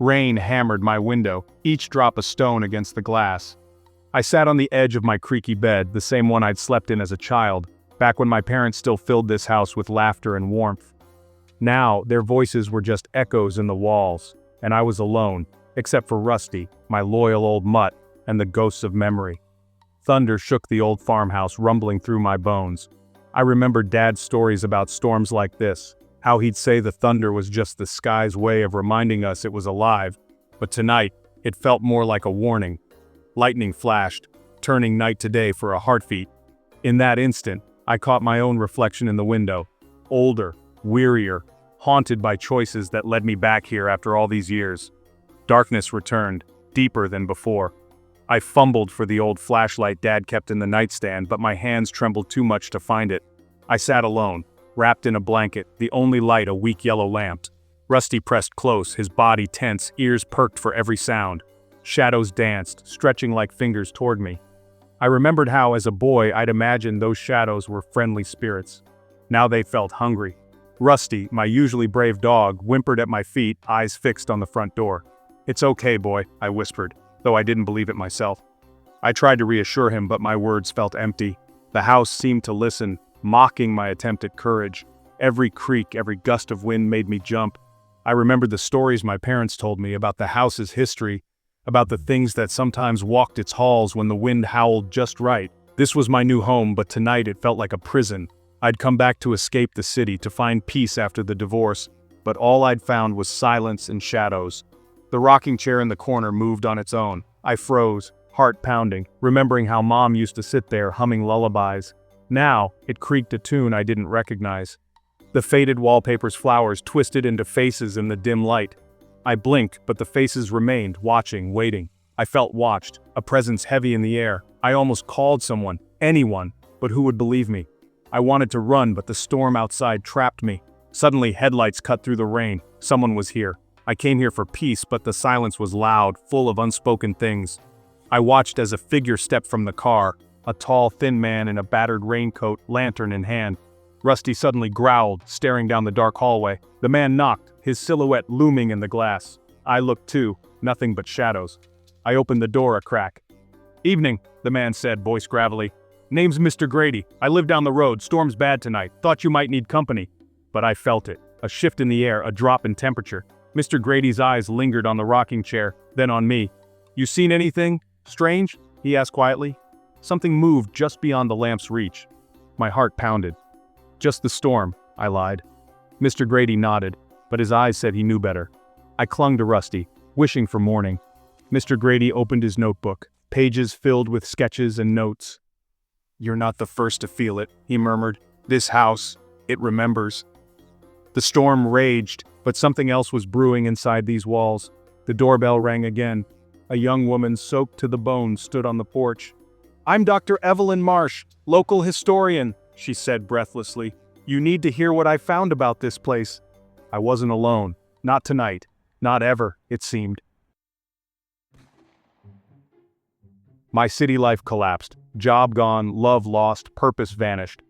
Rain hammered my window, each drop a stone against the glass. I sat on the edge of my creaky bed, the same one I'd slept in as a child, back when my parents still filled this house with laughter and warmth. Now, their voices were just echoes in the walls, and I was alone, except for Rusty, my loyal old mutt, and the ghosts of memory. Thunder shook the old farmhouse, rumbling through my bones. I remembered Dad's stories about storms like this, how he'd say the thunder was just the sky's way of reminding us it was alive, but tonight, it felt more like a warning. Lightning flashed, turning night to day for a heartbeat. In that instant, I caught my own reflection in the window, older, wearier, haunted by choices that led me back here after all these years. Darkness returned, deeper than before. I fumbled for the old flashlight Dad kept in the nightstand, but my hands trembled too much to find it. I sat alone, wrapped in a blanket, the only light a weak yellow lamp. Rusty pressed close, his body tense, ears perked for every sound. Shadows danced, stretching like fingers toward me. I remembered how, as a boy, I'd imagined those shadows were friendly spirits. Now they felt hungry. Rusty, my usually brave dog, whimpered at my feet, eyes fixed on the front door. "It's okay, boy," I whispered, though I didn't believe it myself. I tried to reassure him, but my words felt empty. The house seemed to listen, mocking my attempt at courage. Every creak, every gust of wind made me jump. I remembered the stories my parents told me about the house's history, about the things that sometimes walked its halls when the wind howled just right. This was my new home, but tonight it felt like a prison. I'd come back to escape the city, to find peace after the divorce, but all I'd found was silence and shadows. The rocking chair in the corner moved on its own. I froze, heart pounding, remembering how Mom used to sit there humming lullabies. Now, it creaked a tune I didn't recognize. The faded wallpaper's flowers twisted into faces in the dim light. I blinked, but the faces remained, watching, waiting. I felt watched, a presence heavy in the air. I almost called someone, anyone, but who would believe me? I wanted to run, but the storm outside trapped me. Suddenly, headlights cut through the rain. Someone was here. I came here for peace, but the silence was loud, full of unspoken things. I watched as a figure stepped from the car, a tall, thin man in a battered raincoat, lantern in hand. Rusty suddenly growled, staring down the dark hallway. The man knocked, his silhouette looming in the glass. I looked too, nothing but shadows. I opened the door a crack. "Evening," the man said, voice gravelly. "Name's Mr. Grady. I live down the road. Storm's bad tonight. Thought you might need company." But I felt it. A shift in the air, a drop in temperature. Mr. Grady's eyes lingered on the rocking chair, then on me. "You seen anything strange?" he asked quietly. Something moved just beyond the lamp's reach. My heart pounded. "Just the storm," I lied. Mr. Grady nodded, but his eyes said he knew better. I clung to Rusty, wishing for morning. Mr. Grady opened his notebook, pages filled with sketches and notes. "You're not the first to feel it," he murmured. "This house, it remembers." The storm raged, but something else was brewing inside these walls. The doorbell rang again. A young woman soaked to the bone stood on the porch. "I'm Dr. Evelyn Marsh, local historian," she said breathlessly. "You need to hear what I found about this place." I wasn't alone. Not tonight. Not ever, it seemed. My city life collapsed. Job gone, love lost, purpose vanished.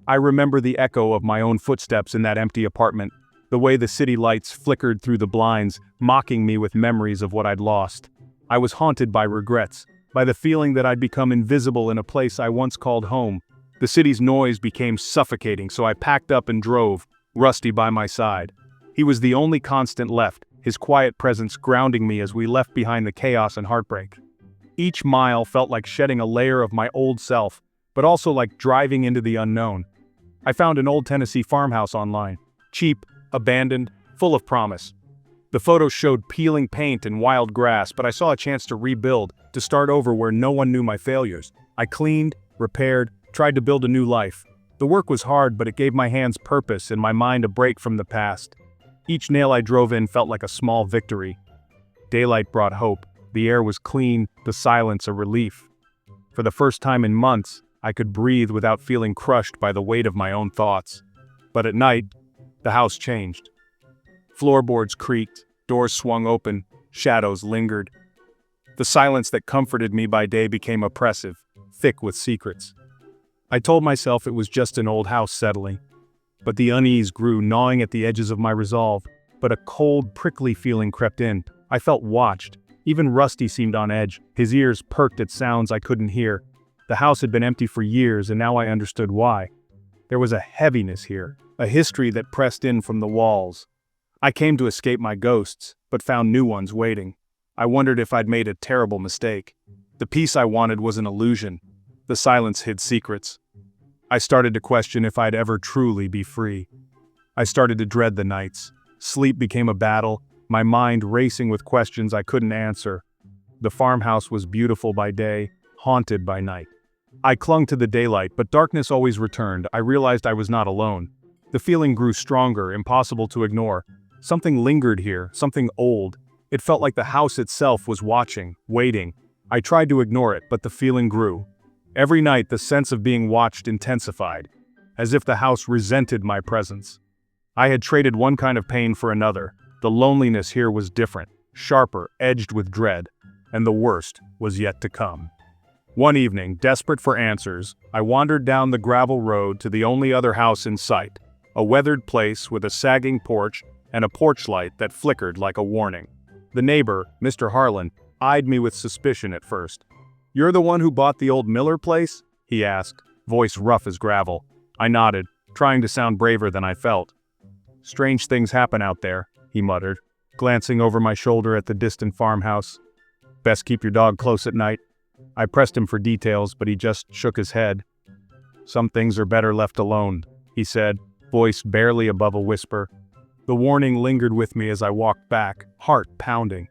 I remember the echo of my own footsteps in that empty apartment, the way the city lights flickered through the blinds, mocking me with memories of what I'd lost. I was haunted by regrets, by the feeling that I'd become invisible in a place I once called home. The city's noise became suffocating, so I packed up and drove, Rusty by my side. He was the only constant left, his quiet presence grounding me as we left behind the chaos and heartbreak. Each mile felt like shedding a layer of my old self, but also like driving into the unknown. I found an old Tennessee farmhouse online. Cheap, abandoned, full of promise. The photos showed peeling paint and wild grass, but I saw a chance to rebuild, to start over where no one knew my failures. I cleaned, repaired, tried to build a new life. The work was hard, but it gave my hands purpose and my mind a break from the past. Each nail I drove in felt like a small victory. Daylight brought hope. The air was clean, the silence a relief. For the first time in months, I could breathe without feeling crushed by the weight of my own thoughts. But at night, the house changed. Floorboards creaked, doors swung open, shadows lingered. The silence that comforted me by day became oppressive, thick with secrets. I told myself it was just an old house settling. But the unease grew, gnawing at the edges of my resolve. But a cold, prickly feeling crept in. I felt watched. Even Rusty seemed on edge, his ears perked at sounds I couldn't hear. The house had been empty for years, and now I understood why. There was a heaviness here, a history that pressed in from the walls. I came to escape my ghosts, but found new ones waiting. I wondered if I'd made a terrible mistake. The peace I wanted was an illusion. The silence hid secrets. I started to question if I'd ever truly be free. I started to dread the nights. Sleep became a battle, my mind racing with questions I couldn't answer. The farmhouse was beautiful by day, haunted by night. I clung to the daylight, but darkness always returned. I realized I was not alone. The feeling grew stronger, impossible to ignore. Something lingered here, something old. It felt like the house itself was watching, waiting. I tried to ignore it, but the feeling grew. Every night the sense of being watched intensified, as if the house resented my presence. I had traded one kind of pain for another. The loneliness here was different, sharper, edged with dread, and the worst was yet to come. One evening, desperate for answers, I wandered down the gravel road to the only other house in sight, a weathered place with a sagging porch and a porch light that flickered like a warning. The neighbor, Mr. Harlan, eyed me with suspicion at first. "You're the one who bought the old Miller place?" he asked, voice rough as gravel. I nodded, trying to sound braver than I felt. "Strange things happen out there," he muttered, glancing over my shoulder at the distant farmhouse. "Best keep your dog close at night." I pressed him for details, but he just shook his head. "Some things are better left alone," he said, voice barely above a whisper. The warning lingered with me as I walked back, heart pounding.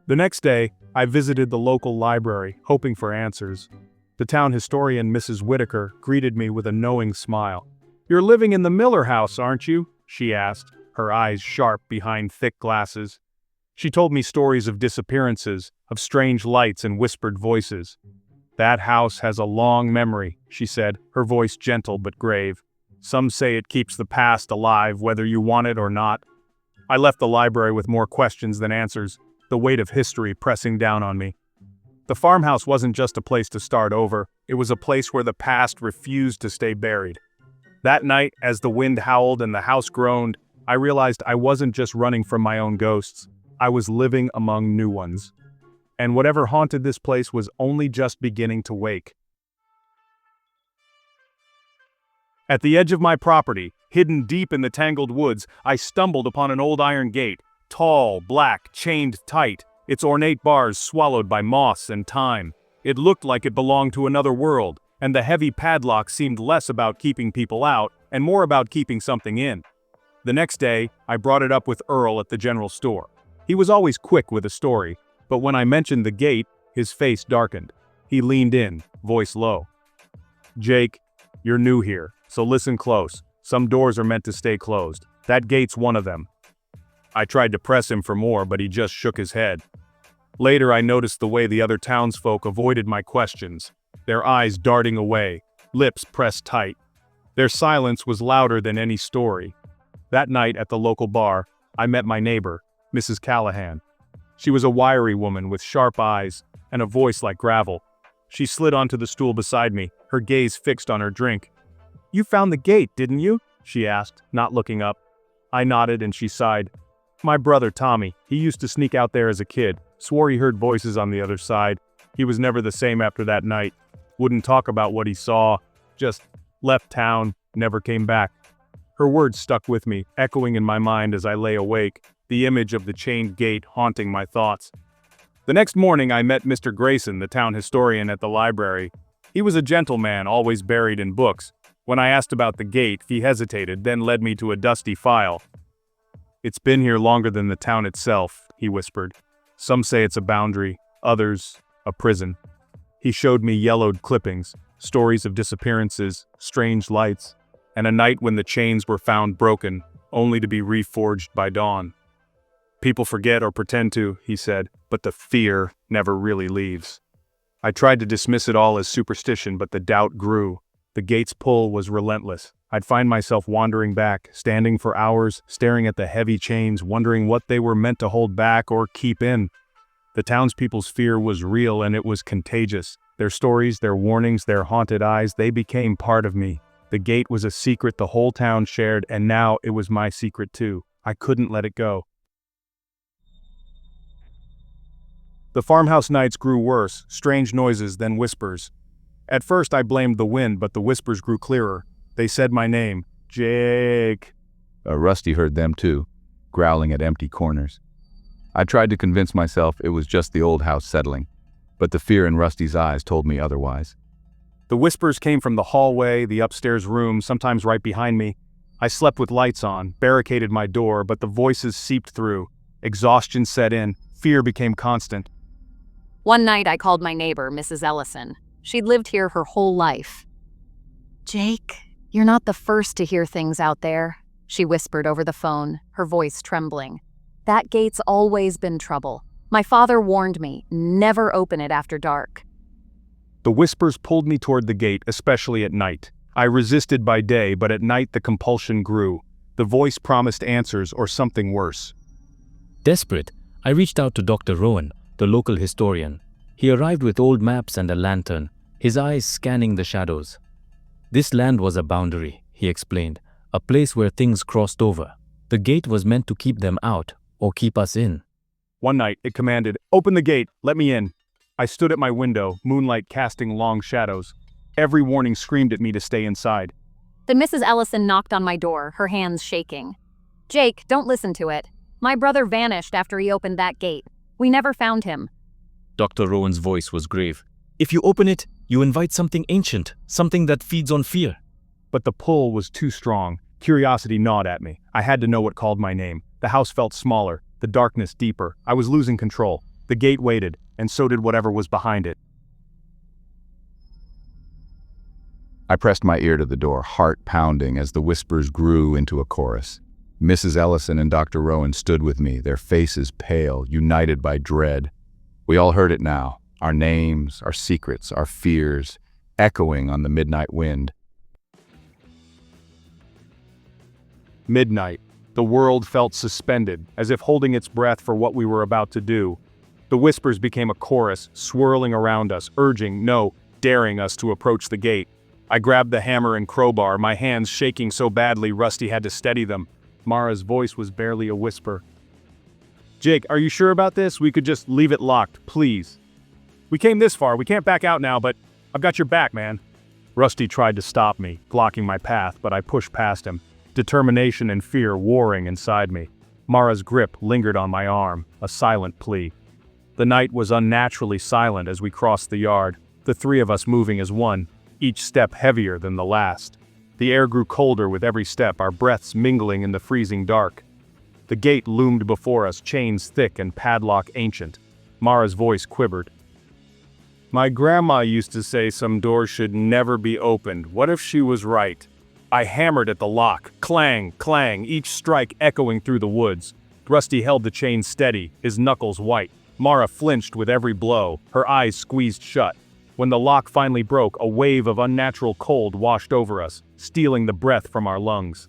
The next day, I visited the local library, hoping for answers. The town historian, Mrs. Whitaker, greeted me with a knowing smile. "You're living in the Miller house, aren't you?" she asked, her eyes sharp behind thick glasses. She told me stories of disappearances, of strange lights and whispered voices. "That house has a long memory," she said, her voice gentle but grave. "Some say it keeps the past alive whether you want it or not." I left the library with more questions than answers, the weight of history pressing down on me. The farmhouse wasn't just a place to start over, it was a place where the past refused to stay buried. That night, as the wind howled and the house groaned, I realized I wasn't just running from my own ghosts, I was living among new ones. And whatever haunted this place was only just beginning to wake. At the edge of my property, hidden deep in the tangled woods, I stumbled upon an old iron gate, tall, black, chained tight, its ornate bars swallowed by moss and time. It looked like it belonged to another world, and the heavy padlock seemed less about keeping people out and more about keeping something in. The next day, I brought it up with Earl at the general store. He was always quick with a story, but when I mentioned the gate, his face darkened. He leaned in, voice low. "Jake, you're new here, so listen close. Some doors are meant to stay closed. That gate's one of them." I tried to press him for more, but he just shook his head. Later I noticed the way the other townsfolk avoided my questions, their eyes darting away, lips pressed tight. Their silence was louder than any story. That night at the local bar, I met my neighbor, Mrs. Callahan. She was a wiry woman with sharp eyes and a voice like gravel. She slid onto the stool beside me, her gaze fixed on her drink. "You found the gate, didn't you?" she asked, not looking up. I nodded and she sighed. "My brother Tommy, he used to sneak out there as a kid, swore he heard voices on the other side. He was never the same after that night. Wouldn't talk about what he saw, just left town, never came back." Her words stuck with me, echoing in my mind as I lay awake, the image of the chained gate haunting my thoughts. The next morning I met Mr. Grayson, the town historian, at the library. He was a gentleman, always buried in books. When I asked about the gate, he hesitated, then led me to a dusty file. "It's been here longer than the town itself," he whispered. "Some say it's a boundary, others, a prison." He showed me yellowed clippings, stories of disappearances, strange lights, and a night when the chains were found broken, only to be reforged by dawn. "People forget or pretend to," he said, "but the fear never really leaves." I tried to dismiss it all as superstition, but the doubt grew. The gate's pull was relentless. I'd find myself wandering back, standing for hours, staring at the heavy chains, wondering what they were meant to hold back or keep in. The townspeople's fear was real and it was contagious. Their stories, their warnings, their haunted eyes, they became part of me. The gate was a secret the whole town shared, and now it was my secret too. I couldn't let it go. The farmhouse nights grew worse, strange noises, then whispers. At first I blamed the wind, but the whispers grew clearer. They said my name, Jake. Rusty heard them too, growling at empty corners. I tried to convince myself it was just the old house settling, but the fear in Rusty's eyes told me otherwise. The whispers came from the hallway, the upstairs room, sometimes right behind me. I slept with lights on, barricaded my door, but the voices seeped through. Exhaustion set in, fear became constant. One night I called my neighbor, Mrs. Ellison. She'd lived here her whole life. "Jake, you're not the first to hear things out there," she whispered over the phone, her voice trembling. "That gate's always been trouble. My father warned me, never open it after dark." The whispers pulled me toward the gate, especially at night. I resisted by day, but at night the compulsion grew. The voice promised answers or something worse. Desperate, I reached out to Dr. Rowan, the local historian. He arrived with old maps and a lantern, his eyes scanning the shadows. "This land was a boundary," he explained, "a place where things crossed over. The gate was meant to keep them out, or keep us in." One night it commanded, "Open the gate, let me in." I stood at my window, moonlight casting long shadows. Every warning screamed at me to stay inside. Then Mrs. Ellison knocked on my door, her hands shaking. "Jake, don't listen to it. My brother vanished after he opened that gate. We never found him." Dr. Rowan's voice was grave. "If you open it, you invite something ancient, something that feeds on fear." But the pull was too strong. Curiosity gnawed at me. I had to know what called my name. The house felt smaller, the darkness deeper. I was losing control. The gate waited, and so did whatever was behind it. I pressed my ear to the door, heart pounding as the whispers grew into a chorus. Mrs. Ellison and Dr. Rowan stood with me, their faces pale, united by dread. We all heard it now, our names, our secrets, our fears, echoing on the midnight wind. Midnight. The world felt suspended, as if holding its breath for what we were about to do. The whispers became a chorus, swirling around us, urging, no, daring us to approach the gate. I grabbed the hammer and crowbar, my hands shaking so badly Rusty had to steady them. Mara's voice was barely a whisper. "Jake, are you sure about this? We could just leave it locked, please. We came this far, we can't back out now, but I've got your back, man." Rusty tried to stop me, blocking my path, but I pushed past him, determination and fear warring inside me. Mara's grip lingered on my arm, a silent plea. The night was unnaturally silent as we crossed the yard, the three of us moving as one, each step heavier than the last. The air grew colder with every step, our breaths mingling in the freezing dark. The gate loomed before us, chains thick and padlock ancient. Mara's voice quivered. "My grandma used to say some doors should never be opened. What if she was right?" I hammered at the lock. Clang, clang, each strike echoing through the woods. Rusty held the chain steady, his knuckles white. Mara flinched with every blow, her eyes squeezed shut. When the lock finally broke, a wave of unnatural cold washed over us, stealing the breath from our lungs.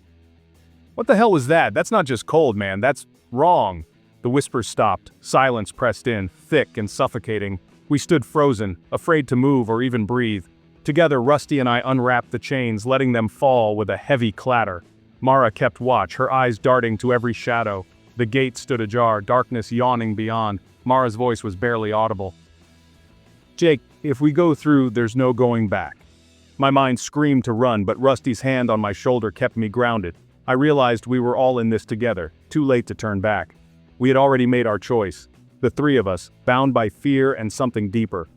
"What the hell was that? That's not just cold, man, that's wrong." The whispers stopped, silence pressed in, thick and suffocating. We stood frozen, afraid to move or even breathe. Together, Rusty and I unwrapped the chains, letting them fall with a heavy clatter. Mara kept watch, her eyes darting to every shadow. The gate stood ajar, darkness yawning beyond. Mara's voice was barely audible. "Jake, if we go through, there's no going back." My mind screamed to run, but Rusty's hand on my shoulder kept me grounded. I realized we were all in this together, too late to turn back. We had already made our choice. The three of us, bound by fear and something deeper.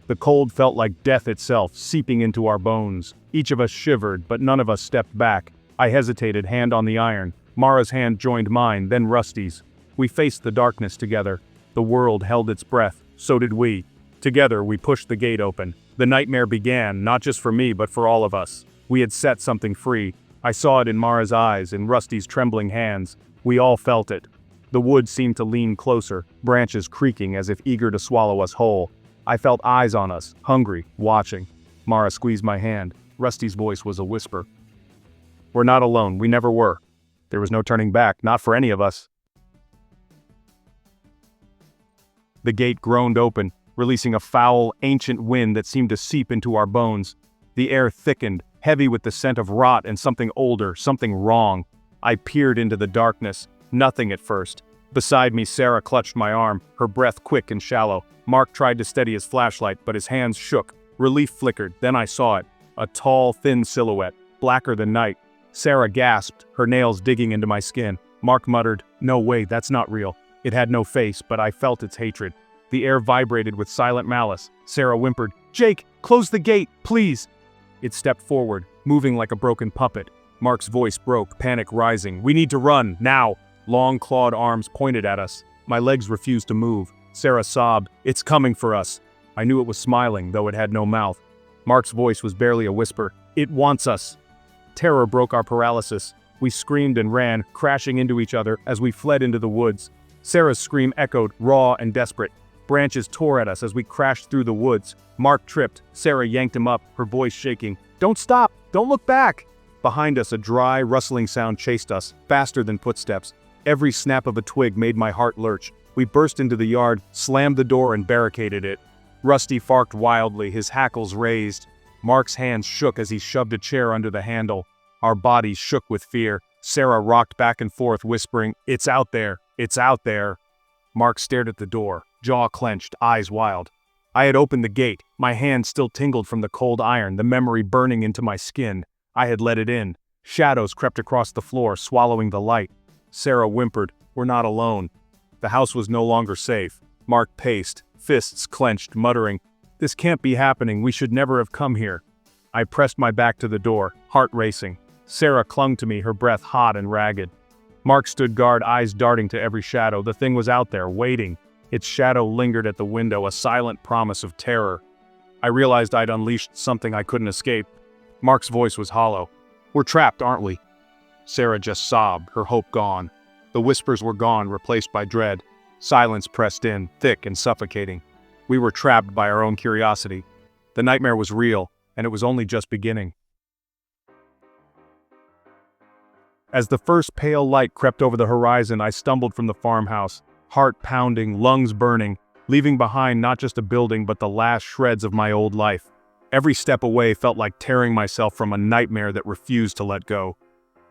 The cold felt like death itself, seeping into our bones. Each of us shivered, but none of us stepped back. I hesitated, hand on the iron. Mara's hand joined mine, then Rusty's. We faced the darkness together. The world held its breath, so did we. Together, we pushed the gate open. The nightmare began, not just for me, but for all of us. We had set something free. I saw it in Mara's eyes, in Rusty's trembling hands. We all felt it. The wood seemed to lean closer, branches creaking as if eager to swallow us whole. I felt eyes on us, hungry, watching. Mara squeezed my hand. Rusty's voice was a whisper. "We're not alone, we never were." There was no turning back, not for any of us. The gate groaned open, releasing a foul, ancient wind that seemed to seep into our bones. The air thickened, heavy with the scent of rot and something older, something wrong. I peered into the darkness. Nothing at first. Beside me, Sarah clutched my arm, her breath quick and shallow. Mark tried to steady his flashlight, but his hands shook. Relief flickered, then I saw it. A tall, thin silhouette, blacker than night. Sarah gasped, her nails digging into my skin. Mark muttered, "No way, that's not real." It had no face, but I felt its hatred. The air vibrated with silent malice. Sarah whimpered, "Jake, close the gate, please!" It stepped forward, moving like a broken puppet. Mark's voice broke, panic rising. "We need to run, now!" Long clawed arms pointed at us. My legs refused to move. Sarah sobbed, "It's coming for us." I knew it was smiling, though it had no mouth. Mark's voice was barely a whisper. "It wants us." Terror broke our paralysis. We screamed and ran, crashing into each other as we fled into the woods. Sarah's scream echoed, raw and desperate. Branches tore at us as we crashed through the woods. Mark tripped. Sarah yanked him up, her voice shaking. "Don't stop! Don't look back!" Behind us, a dry, rustling sound chased us, faster than footsteps. Every snap of a twig made my heart lurch. We burst into the yard, slammed the door and barricaded it. Rusty barked wildly, his hackles raised. Mark's hands shook as he shoved a chair under the handle. Our bodies shook with fear. Sarah rocked back and forth, whispering, "It's out there! It's out there!" Mark stared at the door, jaw clenched, eyes wild. I had opened the gate. My hand still tingled from the cold iron, the memory burning into my skin. I had let it in. Shadows crept across the floor, swallowing the light. Sarah whimpered, "We're not alone." The house was no longer safe. Mark paced, fists clenched, muttering, "This can't be happening, we should never have come here." I pressed my back to the door, heart racing. Sarah clung to me, her breath hot and ragged. Mark stood guard, eyes darting to every shadow. The thing was out there, waiting. Its shadow lingered at the window, a silent promise of terror. I realized I'd unleashed something I couldn't escape. Mark's voice was hollow. "We're trapped, aren't we?" Sarah just sobbed, her hope gone. The whispers were gone, replaced by dread. Silence pressed in, thick and suffocating. We were trapped by our own curiosity. The nightmare was real, and it was only just beginning. As the first pale light crept over the horizon, I stumbled from the farmhouse, heart pounding, lungs burning, leaving behind not just a building but the last shreds of my old life. Every step away felt like tearing myself from a nightmare that refused to let go.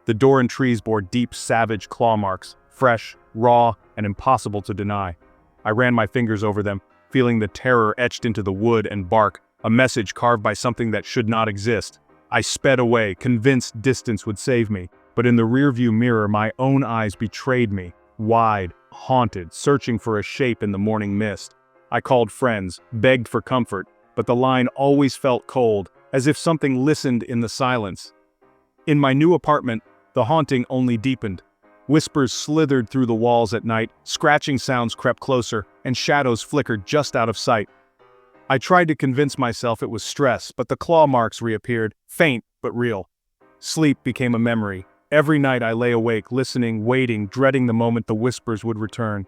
The door and trees bore deep, savage claw marks, fresh, raw, and impossible to deny. I ran my fingers over them, feeling the terror etched into the wood and bark, a message carved by something that should not exist. I sped away, convinced distance would save me, but in the rearview mirror my own eyes betrayed me, wide, haunted, searching for a shape in the morning mist. I called friends, begged for comfort, but the line always felt cold, as if something listened in the silence. In my new apartment, the haunting only deepened. Whispers slithered through the walls at night, scratching sounds crept closer, and shadows flickered just out of sight. I tried to convince myself it was stress, but the claw marks reappeared, faint but real. Sleep became a memory. Every night I lay awake, listening, waiting, dreading the moment the whispers would return.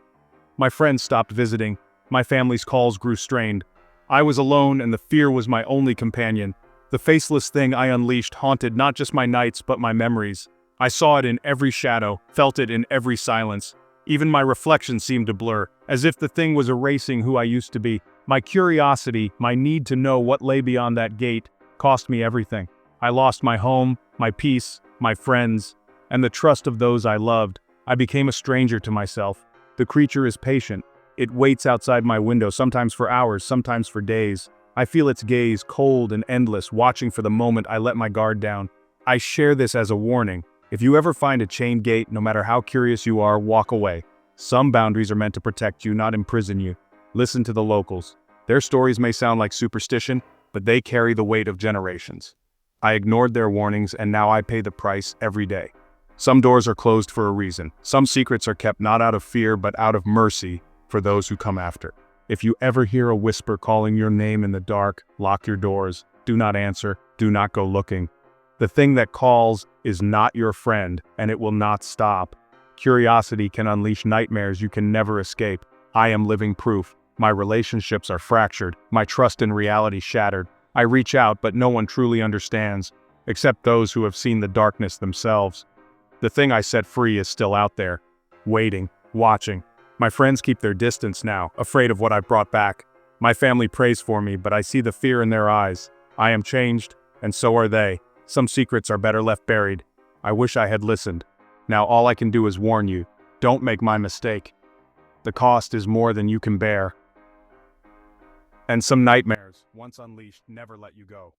My friends stopped visiting. My family's calls grew strained. I was alone, and the fear was my only companion. The faceless thing I unleashed haunted not just my nights but my memories. I saw it in every shadow, felt it in every silence. Even my reflection seemed to blur, as if the thing was erasing who I used to be. My curiosity, my need to know what lay beyond that gate, cost me everything. I lost my home, my peace, my friends, and the trust of those I loved. I became a stranger to myself. The creature is patient. It waits outside my window, sometimes for hours, sometimes for days. I feel its gaze, cold and endless, watching for the moment I let my guard down. I share this as a warning. If you ever find a chained gate, no matter how curious you are, walk away. Some boundaries are meant to protect you, not imprison you. Listen to the locals. Their stories may sound like superstition, but they carry the weight of generations. I ignored their warnings, and now I pay the price every day. Some doors are closed for a reason. Some secrets are kept not out of fear, but out of mercy for those who come after. If you ever hear a whisper calling your name in the dark, lock your doors. Do not answer. Do not go looking. The thing that calls is not your friend, and it will not stop. Curiosity can unleash nightmares you can never escape. I am living proof. My relationships are fractured. My trust in reality shattered. I reach out, but no one truly understands, except those who have seen the darkness themselves. The thing I set free is still out there, waiting, watching. My friends keep their distance now, afraid of what I've brought back. My family prays for me, but I see the fear in their eyes. I am changed, and so are they. Some secrets are better left buried. I wish I had listened. Now all I can do is warn you. Don't make my mistake. The cost is more than you can bear. And some nightmares, once unleashed, never let you go.